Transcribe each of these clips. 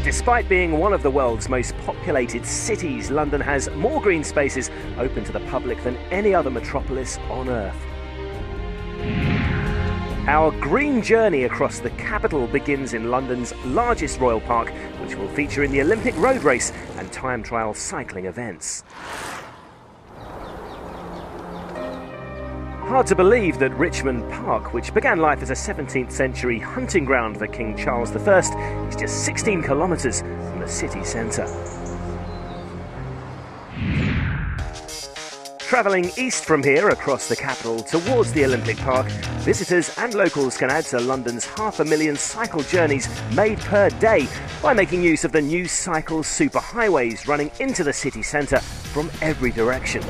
Despite being one of the world's most populated cities, London has more green spaces open to the public than any other metropolis on Earth. Our green journey across the capital begins in London's largest Royal Park, which will feature in the Olympic road race and time trial cycling events. Hard to believe that Richmond Park, which began life as a 17th century hunting ground for King Charles I, is just 16 kilometres from the city centre. Travelling east from here across the capital towards the Olympic Park, visitors and locals can add to London's 500,000 cycle journeys made per day by making use of the new cycle superhighways running into the city centre from every direction.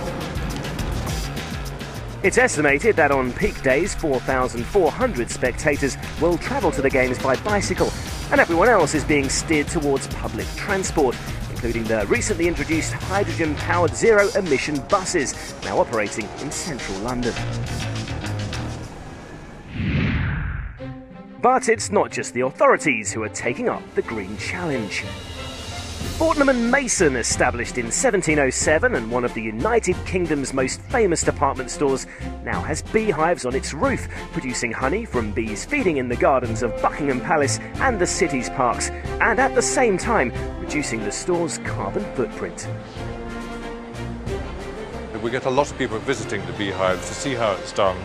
It's estimated that on peak days, 4,400 spectators will travel to the Games by bicycle, and everyone else is being steered towards public transport, including the recently introduced hydrogen-powered zero-emission buses, now operating in central London. But it's not just the authorities who are taking up the green challenge. Fortnum & Mason, established in 1707 and one of the United Kingdom's most famous department stores, now has beehives on its roof, producing honey from bees feeding in the gardens of Buckingham Palace and the city's parks, and at the same time reducing the store's carbon footprint. We get a lot of people visiting the beehives to see how it's done.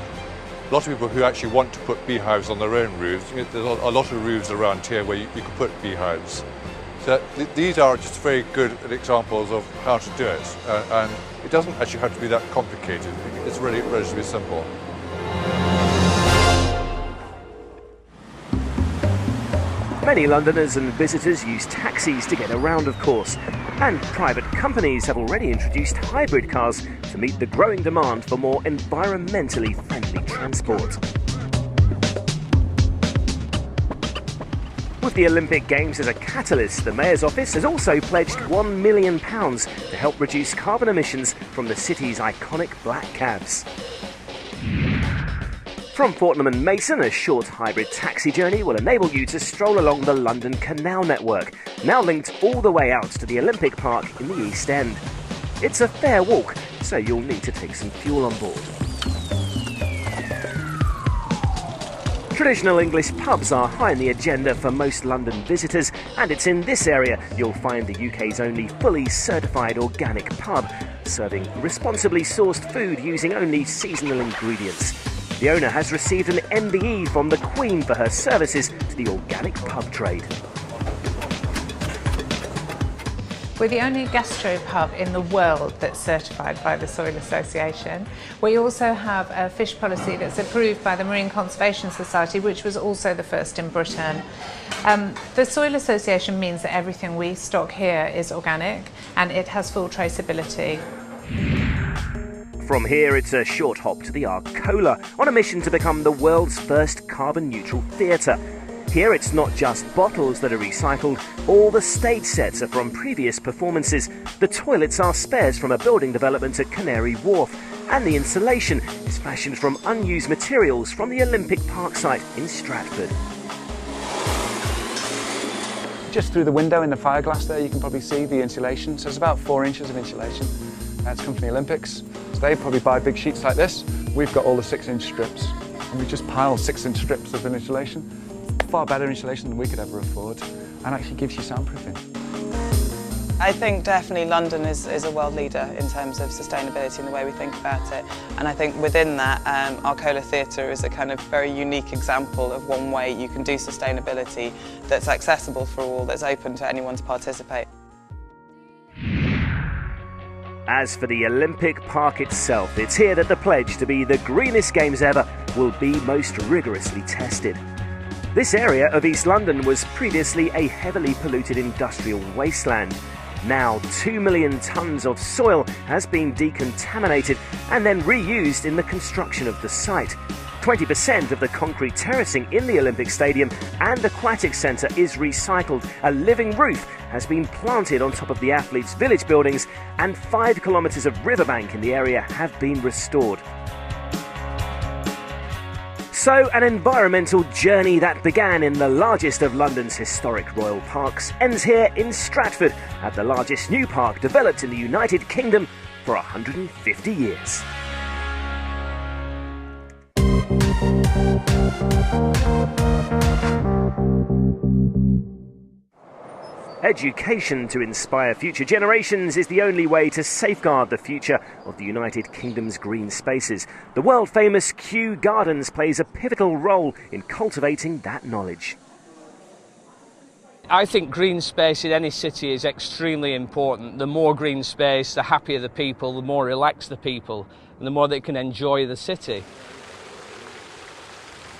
A lot of people who actually want to put beehives on their own roofs. There's a lot of roofs around here where you can put beehives. So these are just very good examples of how to do it, and it doesn't actually have to be that complicated. It's really relatively simple. Many Londoners and visitors use taxis to get around, of course, and private companies have already introduced hybrid cars to meet the growing demand for more environmentally friendly transport. With the Olympic Games as a catalyst, the Mayor's office has also pledged £1 million to help reduce carbon emissions from the city's iconic black cabs. From Fortnum & Mason, a short hybrid taxi journey will enable you to stroll along the London Canal network, now linked all the way out to the Olympic Park in the East End. It's a fair walk, so you'll need to take some fuel on board. Traditional English pubs are high on the agenda for most London visitors, and it's in this area you'll find the UK's only fully certified organic pub, serving responsibly sourced food using only seasonal ingredients. The owner has received an MBE from the Queen for her services to the organic pub trade. We're the only gastropub in the world that's certified by the Soil Association. We also have a fish policy that's approved by the Marine Conservation Society, which was also the first in Britain. The Soil Association means that everything we stock here is organic and it has full traceability. From here, it's a short hop to the Arcola, on a mission to become the world's first carbon-neutral theatre. Here it's not just bottles that are recycled, all the stage sets are from previous performances, the toilets are spares from a building development at Canary Wharf, and the insulation is fashioned from unused materials from the Olympic Park site in Stratford. Just through the window in the fireglass there you can probably see the insulation, so it's about 4 inches of insulation. That's come from the Olympics, so they probably buy big sheets like this. We've got all the 6-inch strips, and we just pile 6-inch strips of insulation. Far better insulation than we could ever afford, and actually gives you soundproofing. I think definitely London is a world leader in terms of sustainability and the way we think about it, and I think within that Arcola Theatre is a kind of very unique example of one way you can do sustainability that's accessible for all, that's open to anyone to participate. As for the Olympic Park itself, it's here that the pledge to be the greenest Games ever will be most rigorously tested. This area of East London was previously a heavily polluted industrial wasteland. Now 2 million tonnes of soil has been decontaminated and then reused in the construction of the site. 20% of the concrete terracing in the Olympic Stadium and Aquatic Centre is recycled. A living roof has been planted on top of the athletes' village buildings, and 5 kilometres of riverbank in the area have been restored. So, an environmental journey that began in the largest of London's historic royal parks ends here in Stratford at the largest new park developed in the United Kingdom for 150 years. Education to inspire future generations is the only way to safeguard the future of the United Kingdom's green spaces. The world-famous Kew Gardens plays a pivotal role in cultivating that knowledge. I think green space in any city is extremely important. The more green space, the happier the people, the more relaxed the people, and the more they can enjoy the city.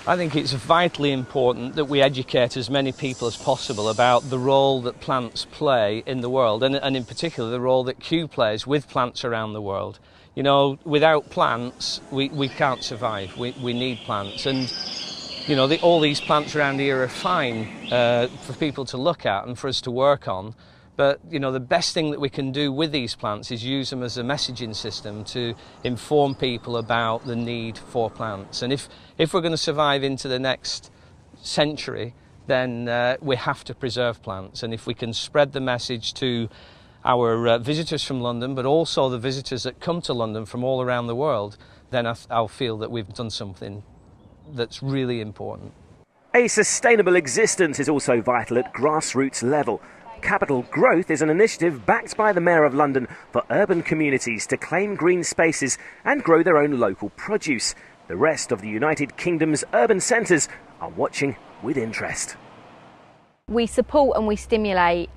I think it's vitally important that we educate as many people as possible about the role that plants play in the world, and in particular the role that Kew plays with plants around the world. You know, without plants, we can't survive. We need plants, and you know, all these plants around here are fine for people to look at and for us to work on. But you know, the best thing that we can do with these plants is use them as a messaging system to inform people about the need for plants. And if we're going to survive into the next century, then we have to preserve plants. And if we can spread the message to our visitors from London, but also the visitors that come to London from all around the world, then I'll feel that we've done something that's really important. A sustainable existence is also vital at grassroots level. Capital Growth is an initiative backed by the Mayor of London for urban communities to claim green spaces and grow their own local produce. The rest of the United Kingdom's urban centres are watching with interest. We support and we stimulate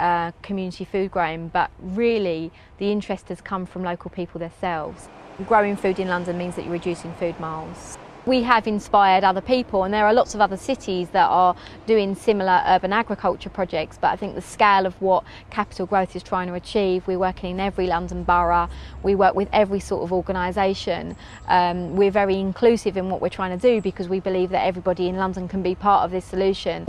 community food growing, but really the interest has come from local people themselves. Growing food in London means that you're reducing food miles. We have inspired other people, and there are lots of other cities that are doing similar urban agriculture projects, but I think the scale of what Capital Growth is trying to achieve, we're working in every London borough, we work with every sort of organisation. We're very inclusive in what we're trying to do because we believe that everybody in London can be part of this solution.